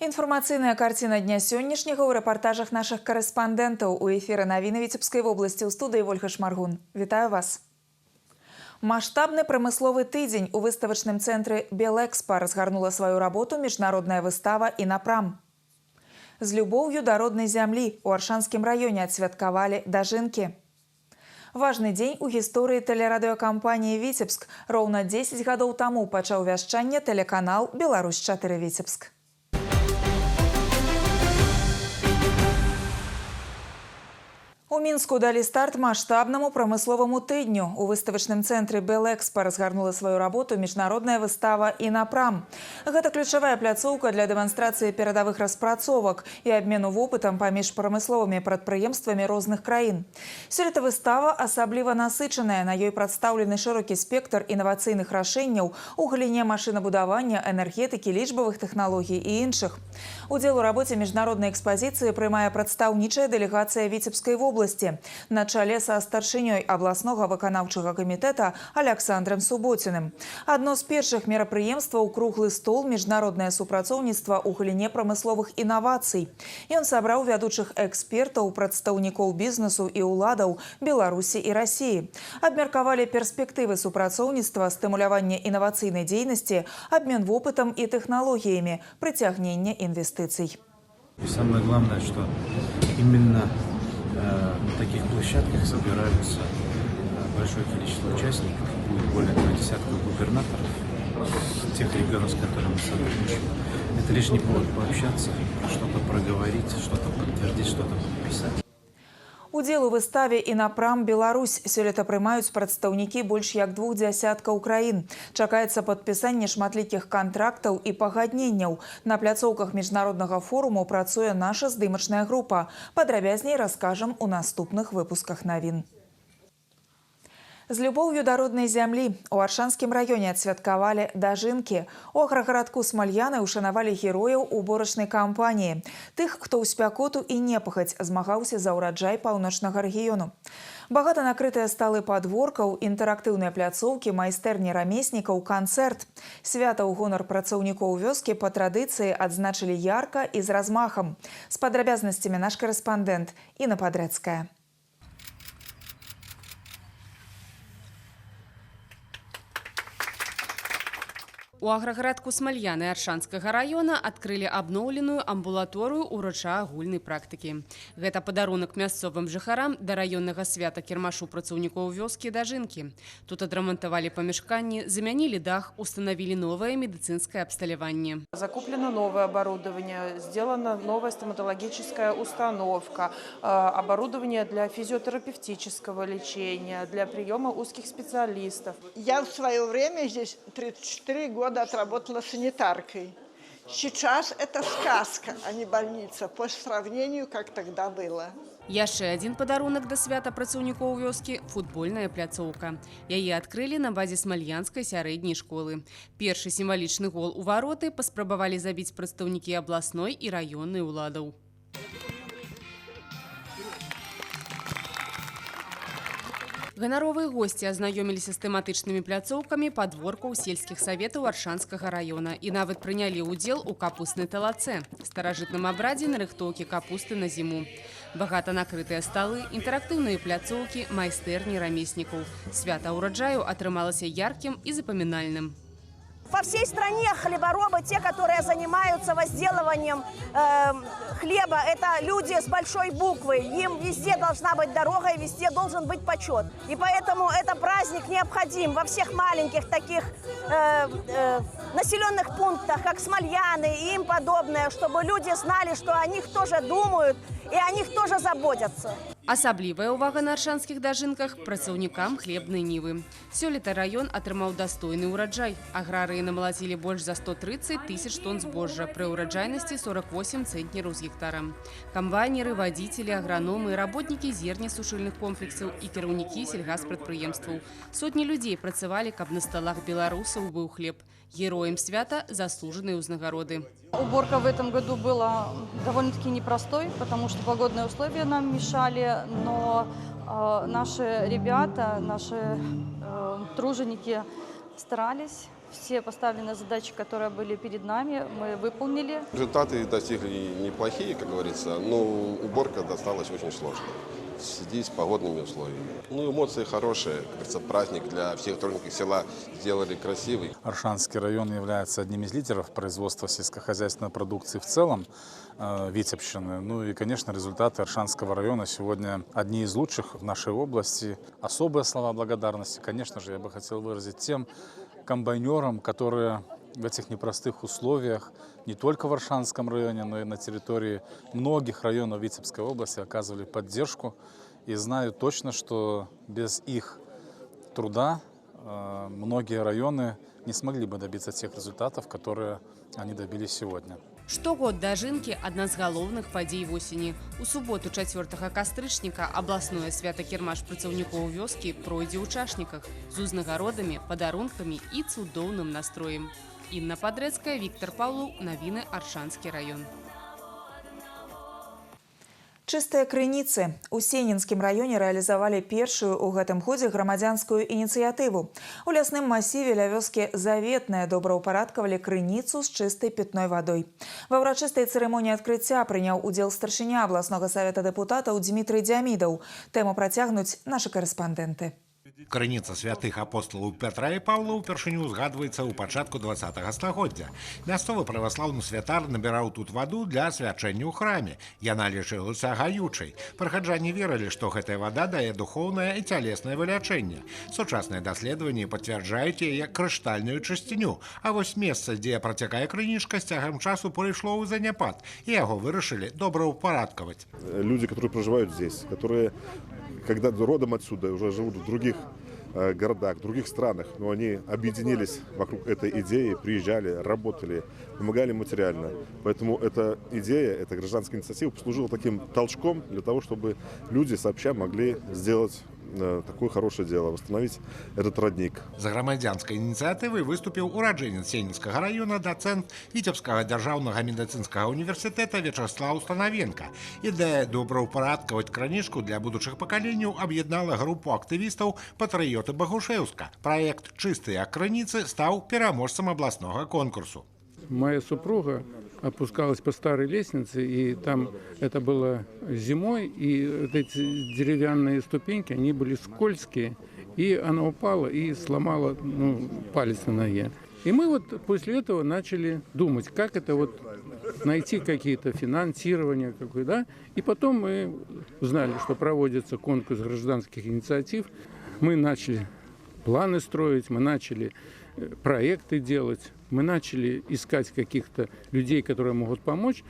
Інфармацыйная карціна дня сённяшняга ў рэпартажах нашых карэспандэнтаў у эфіры навіны Віцебскай вобласці ў студыі Ольга Шмаргун. Вітаю вас. Маштабны прамысловы тыдзень у выставачным цэнтры Белэкспа разгарнула сваю работу міжнародная выстава «Інапрам». З любоўю да роднай зямлі ў Аршанскім раёне адсвяткавалі дажынкі. Важны дзень у гісторыі тэлерадыёкампаніі «Віцебск». Роўна 10 гадоў таму пачаў вяшчанне тэлеканал «Беларусь-4 Віцебск». У Мінску далі старт маштабнаму прамысловаму тыдню. У выставачным цэнтры Белэкспа разгарнула сваю работу міжнародная выстава «Інапрам». Гэта ключавая пляцоўка для дэманстрацыі перадавых распрацовак і абмену вопытам паміж прамысловымі прадпрыемствамі розных краін. Сёлета выстава асабліва насычаная. На ёй прадстаўлены шырокі спектр інавацыйных рашэнняў у галіне машынабудавання, энергетыкі, лічбавых тэхналогій і іншых. Удзел у рабоце міжнароднай экспазіцыі прымае прадстаўнічая дэлегацыя Віцебскай вобласці на чале са старшынёй абласнога выканаўчага камітэта Александром Суботиным. Адно з першых мерапрыемстваў круглы стол міжнароднае супрацоўніцтва ў галіне прамысловых інавацый. Ён сабраў вядучых экспертаў, прадстаўнікоў бізнесу і ўладаў Беларусі і Расіі. Абмеркавалі перспектывы супрацоўніцтва, стымулявання інавацыйнай дзейнасці, абмен вопытам і тэхналогіямі, прыцягнення інвестыцый. И самое главное, что именно на таких площадках собираются большое количество участников, будет более 2 десятка губернаторов тех регионов, с которыми мы сотрудничаем. Это лишний повод пообщаться, что-то проговорить, что-то подтвердить, что-то подписать. Удзел у выставе «Інапрам Беларусь» сёлета прымаюць прадстаўнікі больш як 2 дзясяткаў краін. Чакаецца падпісанне шматлікіх кантрактаў і пагадненняў. На пляцоўках міжнароднага форуму працуе наша здымачная група. Падрабязней раскажам у наступных выпусках навін. З любоўю да роднай зямлі у Аршанскім раёне адсвяткавалі дажынкі. У аграгарадку Смальяны ушанавалі герояў уборачнай кампаніі. Тых, хто ў спякоту і непахаць змагаўся за ўраджай паўночнага рэгіёну. Багата накрытыя сталы падворкаў, інтэрактыўныя пляцоўкі, майстэрні рамеснікаў, канцэрт. Свята ў гонар працаўнікоў вёскі па традыцыі адзначылі ярка і з размахам. З падрабязнасцямі наш карэспандэнт Інна Падрэцкая. У аграгарадку Смальяны Аршанскага раёна адкрылі абноўленую амбулаторыю ўрача агульнай практыкі. Гэта падарунак мясцовым жыхарам да раённага свята кірмашу працаўнікоў вёскі дажынкі. Тут адрамантавалі памяшканні, замянілі дах, установили новое медицинское абсталяванне. Закуплено новое оборудование, сделана новая стоматологическая установка, оборудование для физиотерапевтического лечения, для приема узких специалистов. Я в свое время здесь 34 года отработала санитаркой. Сейчас это сказка, а не больница, по сравнению, как тогда было. Яшчэ адзін падарунак да свята працаўнікоў вёскі – футбольная пляцоўка. Яе адкрылі на базе Смальянскай сярэдняй школы. Першы сімвалічны гол у вароты паспрабавалі забіць прадстаўнікі абласной і раённай уладаў. Ганаровыя госці азнаёміліся з тэматычнымі пляцоўкамі падворкаў сельскіх саветаў Аршанскага раёна і нават прынялі ўдзел у капуснай талацэ – старажытным абрадзе нарыхтоўкі капусты на зіму. Багата накрытыя сталы, інтэрактыўныя пляцоўкі, майстэрні рамеснікаў. Свята ўраджаю атрымалася яркім і запамінальным. По всей стране хлеборобы, те, которые занимаются возделыванием хлеба, это люди с большой буквы. Им везде должна быть дорога и везде должен быть почет. И поэтому этот праздник необходим во всех маленьких таких населенных пунктах, как Смальяны и им подобное, чтобы люди знали, что о них тоже думают и о них тоже заботятся. Асаблівая ўвага на аршанскіх дажынках – працаўнікам хлебнай нівы. Сёлета раён атрымаў дастойны ўраджай. Аграрыі намалацілі больш за 130 тысяч тонн збожжа пры ўраджайнасці 48 цэнтнераў з гектара. Камбайнеры, вадзіцелі, аграномы, работнікі зернесушыльных комплексаў і кіраўнікі сельгаспрадпрыемстваў. Сотні людзей працавалі, каб на сталах беларусаў быў хлеб. Героем свята – заслуженные узнагороды. Уборка в этом году была довольно-таки непростой, потому что погодные условия нам мешали, но наши ребята, наши труженики старались, Все поставленные задачи, которые были перед нами, мы выполнили. Результаты достигли неплохие, как говорится, но уборка досталась очень сложной в связи с погодными условиями. Ну, эмоции хорошие, как говорится, праздник для всех трудников села сделали красивый. Аршанский район является одним из лидеров производства сельскохозяйственной продукции в целом Витебщины. Ну и, конечно, результаты Аршанского района сегодня одни из лучших в нашей области. Особые слова благодарности, конечно же, я бы хотел выразить тем комбайнерам, которые в этих непростых условиях не только в Аршанском районе, но и на территории многих районов Витебской области оказывали поддержку. И знаю точно, что без их труда многие районы не смогли бы добиться тех результатов, которые они добились сегодня. Штогод дажынкі – адна з галоўных падзей восені. У суботу 4 кастрычніка абласное свята-кірмаш працаўнікоў вёскі пройдзе ў чашніках з узнагародамі, падарункамі і цудоўным настроем. Інна Падрэцкая, Віктор Павлоў, навіны Аршанскі раён. Чыстыя крыніцы. У Сенінскім раёне рэалізавалі першую ў гэтым годзе грамадзянскую ініцыятыву. У лясным масіве ля вёскі Заветная добраўпарадкавалі крыніцу з чыстай пітной вадой. Ва ўрачыстай цырымоніі адкрыцця прыняў удзел старшыня абласнога савета дэпутатаў Дмітрый Дзямідаў. Тэму працягнуць нашы карэспандэнты. Крыніца святых апостолаў Петра і Паўла ўпершыню узгадваецца ў пачатку 20-го стагоддзя. Мясцовы праваслаўны святар набіраў тут ваду для асвячэння ў храме. Яна лічылася гаючай. Прахаджане верылі, што гэтая вада дае духоўнае і цялеснае вылячэнне. Сучасныя даследаванні пацвярджаюць яе крыштальную чысціню. А вось месца, дзе працякае крынічка, з цягам часу прыйшло ў заняпад, і яго вырашылі добраўпарадкаваць. Люди, которые проживают здесь, которые когда родом отсюда, уже живут в других городах, в других странах, но они объединились вокруг этой идеи, приезжали, работали, помогали материально. Поэтому эта идея, эта гражданская инициатива послужила таким толчком для того, чтобы люди сообща могли сделать такое хорошее дело, восстановить этот родник. За грамадзянскай ініцыятывай выступіў ураджэнец Сенінскага района, дацэнт Віцебскага дзяржаўнага медыцынскага універсітэта Вячаслаў Станавенка. Ідэя добраўпарадкаваць кранішку для будучых пакаленняў аб'яднала групу актывістаў патрыёты Багушэўска. Праект «Чыстыя крыніцы» стаў пераможцам абласнога конкурсу. Моя супруга опускалась по старой лестнице, и там это было зимой, и вот эти деревянные ступеньки, они были скользкие, и она упала и сломала палец на ноге. И мы вот после этого начали думать, как это вот найти какие-то финансирования, да? И потом мы узнали, что проводится конкурс гражданских инициатив. Мы начали планы строить, мы начали проекты делать. Мы начали искать каких-то людей, которые могут помочь.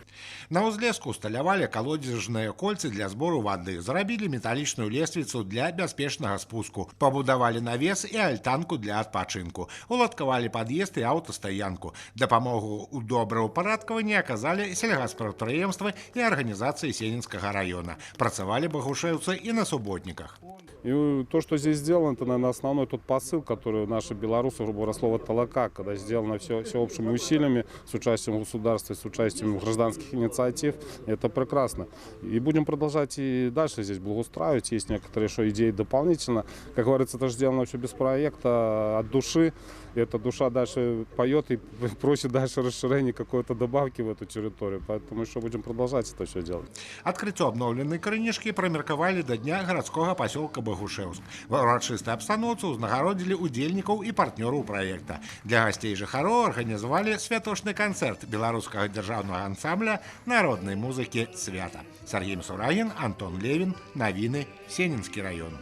На ўзлеску усталявалі калодзежныя кольцы для збору вады, зарабілі металічную лесвіцу для бяспечнага спуску, пабудавалі навес і альтанку для адпачынку, уладкавалі пад'езд і аўтастаянку. Дапамогу ў добраўпарадкаванні аказалі сельгаспрадпрыемствы і арганізацыі Сенінскага района. Працавалі багушэўцы і на суботніках. И то, что здесь сделано, это, наверное, основной тот посыл, который наши белорусы, грубо говоря, слово «толока», когда сделано все общими усилиями, с участием государства, с участием гражданских инициатив, это прекрасно. И будем продолжать и дальше здесь благоустраивать. Есть некоторые еще идеи дополнительно. Как говорится, это же сделано все без проекта, от души. И эта душа дальше поет и просит дальше расширения какой-то добавки в эту территорию. Поэтому еще будем продолжать это все делать. Адкрыццё обноўленай крынічкі прымеркавалі да дня гарадскога пасёлка Багушэўск. Ва ўрачыстай абстаноўцы ўзнагародзілі удзельнікаў і партнёраў праекта. Для гасцей жыхароў арганізавалі святочны канцэрт беларускага дзяржаўнага ансамбля народнай музыкі «Свята». Сергей Мсурагін, Антон Левін, навіны, Сенінскі раён.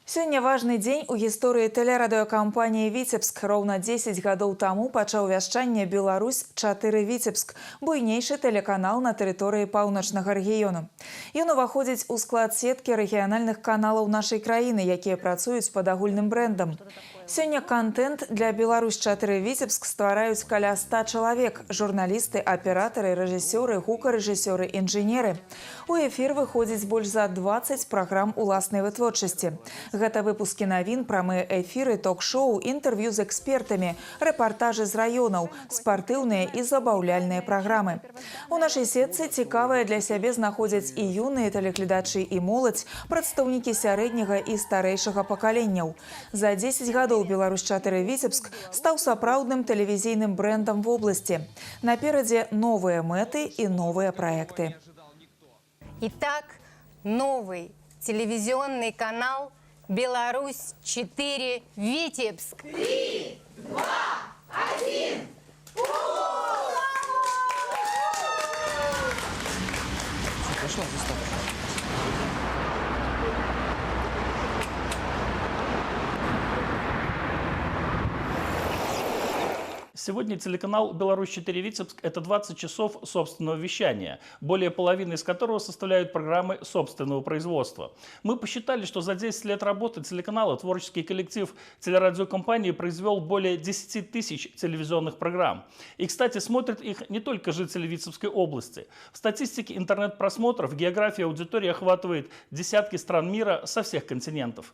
Сёння важны дзень у гісторыі тэлерадыёкампаніі «Віцебск». Роўна 10 гадоў таму пачаў вяшчанне «Беларусь-4 Віцебск», буйнейшы тэлеканал на тэрыторыі паўночнага рэгіёну. Ён уваходзіць у склад сеткі рэгіянальных каналаў нашай краіны, якія працуюць пад агульным брэндам. Сёння контент для «Беларусь-4 Віцебск» ствараюць каля 100 чалавек – журналісты, аператары, рэжысёры, гукарэжысёры, інжынеры. У эфір выходзіць больш за 20 праграм уласнай вытворчасці. Гэта выпускі навін, прамыя эфіры, ток-шоу, інтэрв'ю з экспертамі, рэпартажы з раёнаў, спартыўныя і забаўляльныя праграмы. У нашай сетцы цікавыя для сябе знаходзяць і юныя тэлегледачы, і моладзь, прадстаўнікі сярэдняга і старэйшага пакаленняў. За 10 гадоў года «Беларусь-4 Витебск» стал сапраўдным телевизийным брендом в области. Напереди новые мэты и новые проекты. Итак, новый телевизионный канал «Беларусь-4 Витебск». 3, 2, 1. Сегодня телеканал «Беларусь-4 Витебск» – это 20 часов собственного вещания, более половины из которого составляют программы собственного производства. Мы посчитали, что за 10 лет работы телеканала творческий коллектив телерадиокомпании произвел более 10 тысяч телевизионных программ. И, кстати, смотрят их не только жители Витебской области. В статистике интернет-просмотров география аудитории охватывает десятки стран мира со всех континентов.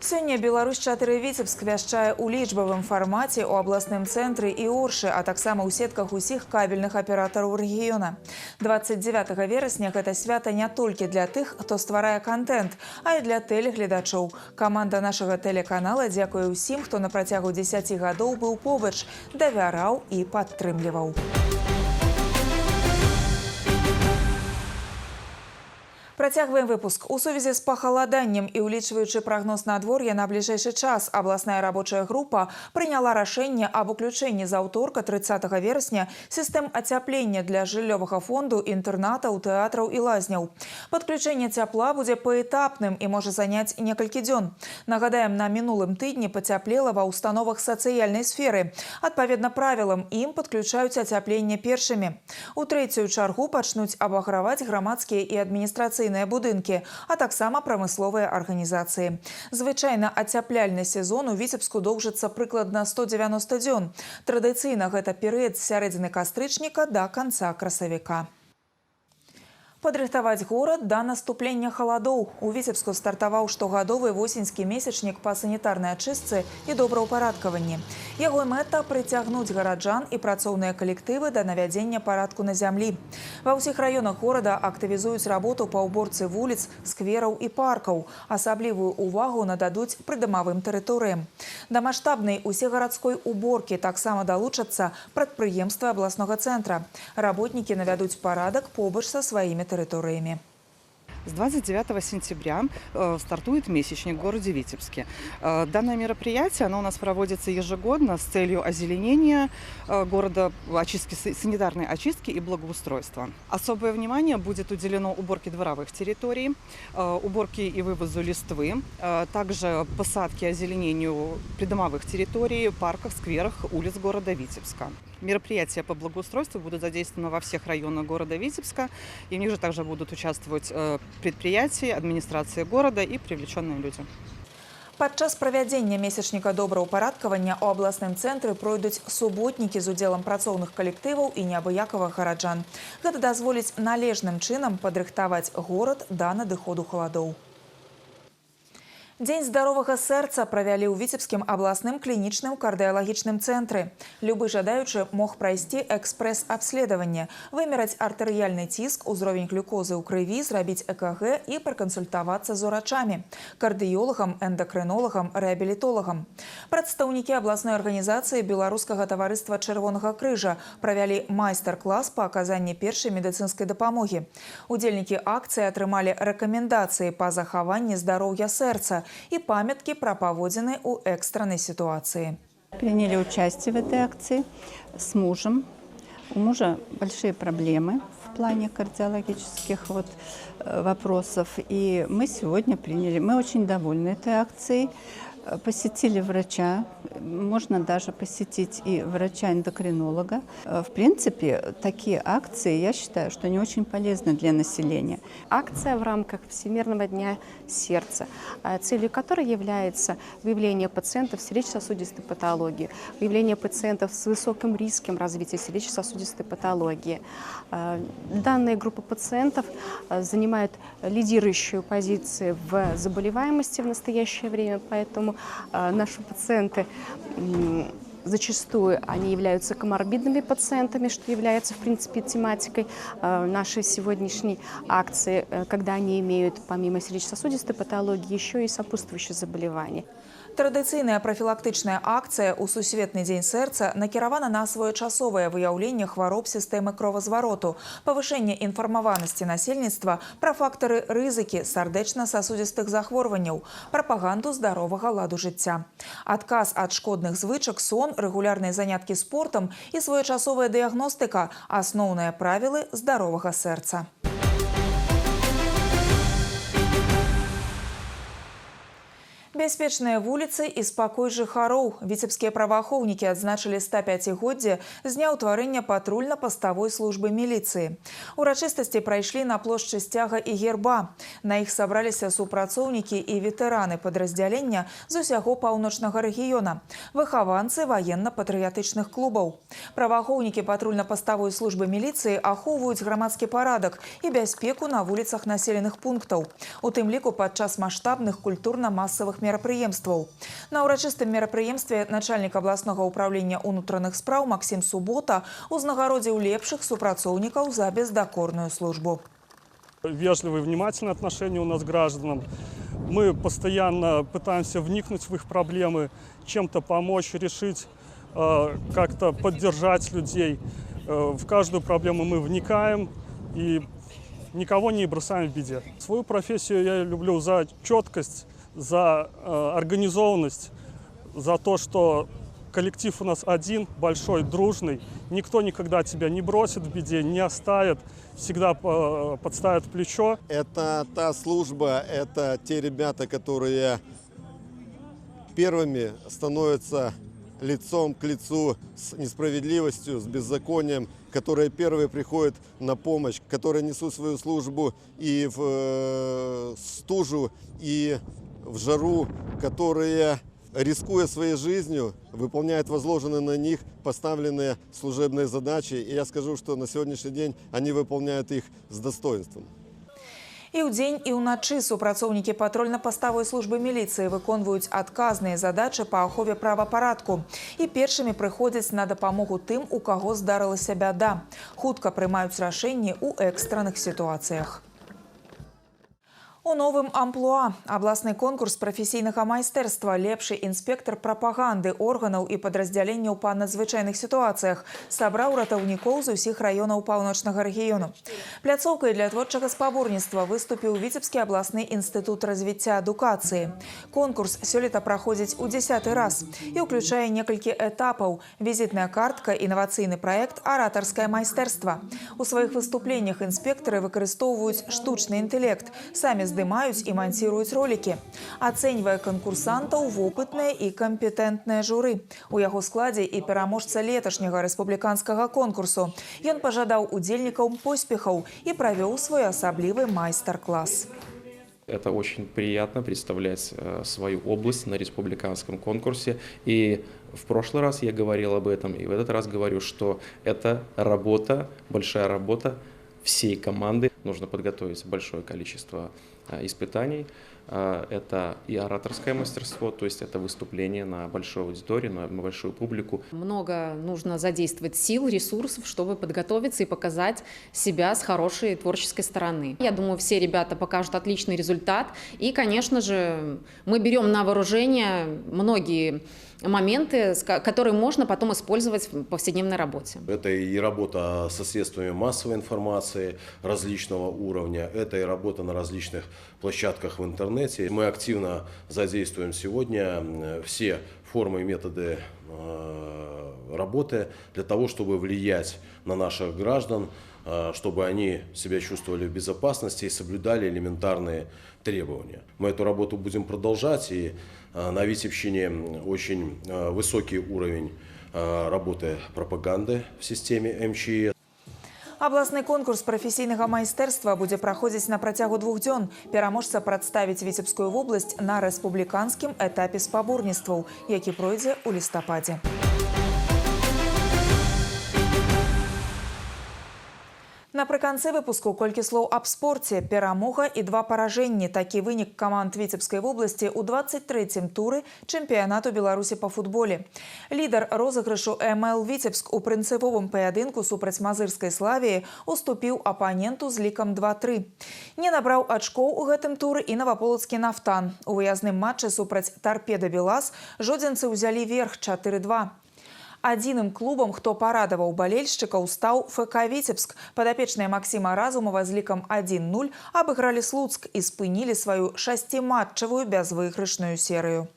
Сёння «Беларусь-4 Витебск» вяшчае ў лічбавым фармаце ў абласным цэнтры і Оршы, а таксама ў сетках усіх кабельных аператараў рэгіёна. 29 верасня гэта свята не толькі для тых, хто стварае контент, а і для тэлегледачоў. Каманда нашага тэлеканала дзякуе ўсім, хто на працягу 10 гадоў быў побач, давяраў і падтрымліваў. Працягваем выпуск. У сувязі з пахаладаннем і улічваючы прагноз надвор'я на бліжэйшы час, абласная рабочая група прыняла рашэнне аб уключэнні з аўторка 30 верасня сістэм ацяплення для жыллёвага фонду, інтэрнатаў, тэатраў і лазняў. Падключэнне цяпла будзе паэтапным і можа заняць некалькі дзён. Нагадаем, на мінулым тыдні пацяплела ва ўстановах сацыяльнай сферы. Адпаведна правілам, ім падключаюць ацяпленне першымі. У трэцюю чаргу пачнуць абаграваць грамадскія і адміністрацыйныя будынкі, а таксама прамысловыя арганізацыі. Звычайна ацяпляльны сезон у Вітебску доўжыцца прыкладна 190 дзён. Традыцыйна гэта перыяд з сярэдзіны кастрычніка да канца красавіка. Падрыхтаваць горад да наступлення халадоў. У Вітебску стартаваў штогадовы восеньскі месячнік па санітарнай ачыстцы і добраўпарадкаванні. Яго мэта – прыцягнуць гараджан і працоўныя калектывы да навядзення парадку на зямлі. Ва ўсіх раёнах горада актывізуюць работу па ўборцы вуліц, сквераў і паркаў. Асаблівую увагу нададуць прыдамавым тэрыторыям. Да маштабнай усегарадской уборкі таксама далучацца прадпрыемствы абласнога цэнтра. Работнікі навядуць парадак побач са сваімі территориями. С 29 сентября стартует месячник в городе Витебске. Данное мероприятие оно у нас проводится ежегодно с целью озеленения города, санитарной очистки и благоустройства. Особое внимание будет уделено уборке дворовых территорий, уборке и вывозу листвы, также посадке и озеленению придомовых территорий, парках, скверах, улиц города Витебска. Мероприятия по благоустройству будут задействованы во всех районах города Витебска, и в них же также будут участвовать предприятия, администрация города и привлеченные люди. Падчас правядзення месячніка добраўпарадкавання ў абласным цэнтры пройдуць суботнікі з удзелам працоўных калектываў і неабыякавых гараджан. Гэта дазволіць належным чынам падрыхтаваць горад да надыходу халадоў. Дзень здаровага сэрца правялі ў Вітебскім абласным клінічным кардыялагічным цэнтры. Любы жадаючы мог прайсці экспрэс-абследаванне, вымераць артэрыяльны ціск, узровень глюкозы ў крыві, зрабіць ЭКГ і пракансультавацца з урачамі, кардыёлагам, эндакрынолагам, рэабілітолагам. Прадстаўнікі абласной арганізацыі Беларускага таварыства Чырвонага крыжа правялі майстар-клас па аказанні першай медыцынскай дапамогі. Удзельнікі акцыі атрымалі рэкамендацыі па захаванні здароўя сэрца и памятки про поводины у экстренной ситуации. Приняли участие в этой акции с мужем. У мужа большие проблемы в плане кардиологических вопросов. И мы сегодня мы очень довольны этой акцией. Посетили врача, можно даже посетить и врача-эндокринолога. В принципе, такие акции, я считаю, что они очень полезны для населения. Акция в рамках Всемирного дня сердца, целью которой является выявление пациентов с сердечно-сосудистой патологией, выявление пациентов с высоким риском развития сердечно-сосудистой патологии. Данная группа пациентов занимает лидирующую позицию в заболеваемости в настоящее время, поэтому наши пациенты зачастую они являются коморбидными пациентами, что является, в принципе, тематикой нашей сегодняшней акции, когда они имеют, помимо сердечно-сосудистой патологии, еще и сопутствующие заболевания. Традыцыйная прафілактычная акцыя ў Сусветны дзень сэрца накіравана на своечасовае выяўленне хвароб сістэмы кровазвароту, павышэнне інфармаванасці насельніцтва пра фактары рызыкі сардэчна-сасудзістых захворванняў, прапаганду здаровага ладу жыцця. Адказ ад шкодных звычак, сон, рэгулярныя заняткі спортам і своечасовая дыягностыка – асноўныя правілы здаровага сэрца. Бяспечныя вуліцы і спакой жыхароў. Віцебскія праваахоўнікі адзначылі 105-годдзе з дня ўтварэння патрульна-паставой службы міліцыі. Урачыстасці прайшлі на плошчы Сцяга і Герба. На іх сабраліся супрацоўнікі і ветэраны падраздзялення з усяго паўночнага рэгіёна, выхаванцы ваенна-патрыятычных клубаў. Праваахоўнікі патрульна-паставой службы міліцыі ахоўваюць грамадскі парадак і бяспеку на вуліцах населеных пунктаў, у тым ліку падчас маштабных культурна-масавых мерапрыемстваў. На ўрачыстым мерапрыемстве начальнік абласнога ўправлення ўнутраных спраў Максим Субота узнагародзіў лепшых супрацоўнікаў за бездакорную службу. Вежливые, внимательные отношения у нас к гражданам. Мы постоянно пытаемся вникнуть в их проблемы, чем-то помочь, решить, как-то поддержать людей. В каждую проблему мы вникаем и никого не бросаем в беде. Свою профессию я люблю за четкость, за организованность, за то, что коллектив у нас один, большой, дружный. Никто никогда тебя не бросит в беде, не оставит, всегда подставит плечо. Это та служба, это те ребята, которые первыми становятся лицом к лицу с несправедливостью, с беззаконием, которые первые приходят на помощь, которые несут свою службу и в стужу, и в жару, которые, рискуя своей жизнью, выполняют возложенные на них поставленные служебные задачи. И я скажу, что на сегодняшний день они выполняют их с достоинством. І ўдзень, і ўначы супрацоўнікі патрульна-паставой службы міліцыі выконваюць адказныя задачы па ахове правапарадку. І першымі прыходзяць на дапамогу тым, у каго здарылася бяда. Хутка прымаюць рашэнні ў экстранных сітуацыях. У новым амплуа абласны конкурс прафесійнага майстэрства «Лепшы інспектар прапаганды органаў і падраздзяленняў па надзвычайных сітуацыях» сабраў ратаўнікоў з усіх раёнаў паўночнага рэгіёну. Пляцоўкай для творчага спаборніцтва выступіў Віцебскі абласны інстытут развіцця адукацыі. Конкурс сёлета праходзіць у 10-й раз і ўключае некалькі этапаў: візітная картка, інавацыйны праект, аратарскае майстэрства. У сваіх выступленнях інспектары выкарыстоўваюць штучны інтэлект, самі здымаюць і манціруюць ролікі. Ацэньвае канкурсантаў вопытнае і кампетэнтнае журы. У яго складзе і пераможца леташняга рэспубліканскага конкурсу. Ён пажадаў удзельнікам поспехаў і правёў свой асаблівы майстар-класс. Это очень приятно представлять свою область на республиканском конкурсе. И в прошлый раз я говорил об этом, и в этот раз говорю, что это работа, большая работа всей команды. Нужно подготовить большое количество испытаний. Это и ораторское мастерство, то есть это выступление на большой аудитории, на большую публику. Много нужно задействовать сил, ресурсов, чтобы подготовиться и показать себя с хорошей творческой стороны. Я думаю, все ребята покажут отличный результат. И, конечно же, мы берем на вооружение многие моменты, которые можно потом использовать в повседневной работе. Это и работа со средствами массовой информации различного уровня, это и работа на различных площадках в интернете. Мы активно задействуем сегодня все формы и методы работы для того, чтобы влиять на наших граждан, чтобы они себя чувствовали в безопасности и соблюдали элементарные требования. Мы эту работу будем продолжать, и на Витебщине очень высокий уровень работы пропаганды в системе МЧС. Абласны конкурс прафесійнага майстэрства будзе праходзіць на працягу 2 дзён. Пераможца прадставіць Віцебскую вобласць на рэспубліканскім этапе спаборніцтваў, які пройдзе ў лістападзе. Напрыканцы выпуску колькі слоў аб спорце, перамога і 2 паражэнні. Такі вынік каманд Віцебскай вобласці ў 23-м туры чэмпіянату Беларусі па футболе. Лідар розыгрышу МЛ Віцебск у прынцыповым паядынку супраць мазырскай Славіі уступіў апаненту з лікам 2-3. Не набраў ачкоў у гэтым туры і наваполацкі Нафтан. У выязным матчы супраць Торпеда Белаз жодзінцы ўзялі верх 4-2. Адзіным клубам, хто парадаваў балельшчыкаў, стаў ФК Віцебск. Падапечныя Максіма Разумова з лікам 1-0 абыгралі Слуцк і спынілі сваю 6-матчавую бязвыйгрышную серыю.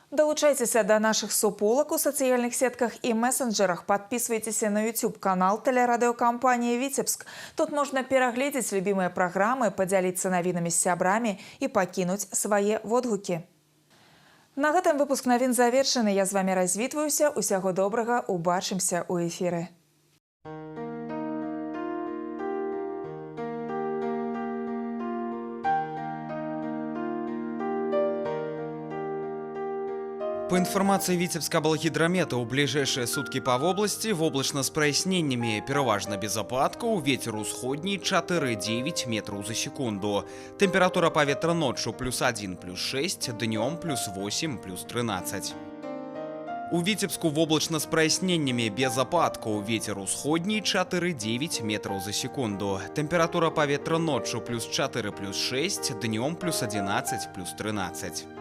Долучайтеся до наших суполок у сацыяльных сетках і мессенджерах. Подписывайтеся на YouTube-канал телерадиокомпании «Витебск». Тут можно перагледзець любимые программы, подзяліцца навінамі з сябрамі і пакінуць свае водгукі. На гэтым выпуск навін завершаны. Я з вами развітваюся. Усяго добрага. Убачымся ў эфіры. По информации Витебска-Балгидромета, у ближайшие сутки по области воблачно с прояснениями, переважно без опадков, ветер усходний 4,9 метров за секунду. Температура поветра ночью +1, +6, днем +8, +13. У Витебску воблачно с прояснениями без опадков, ветер усходний 4,9 метров за секунду. Температура поветра ночью +4, +6, днем +11, +13.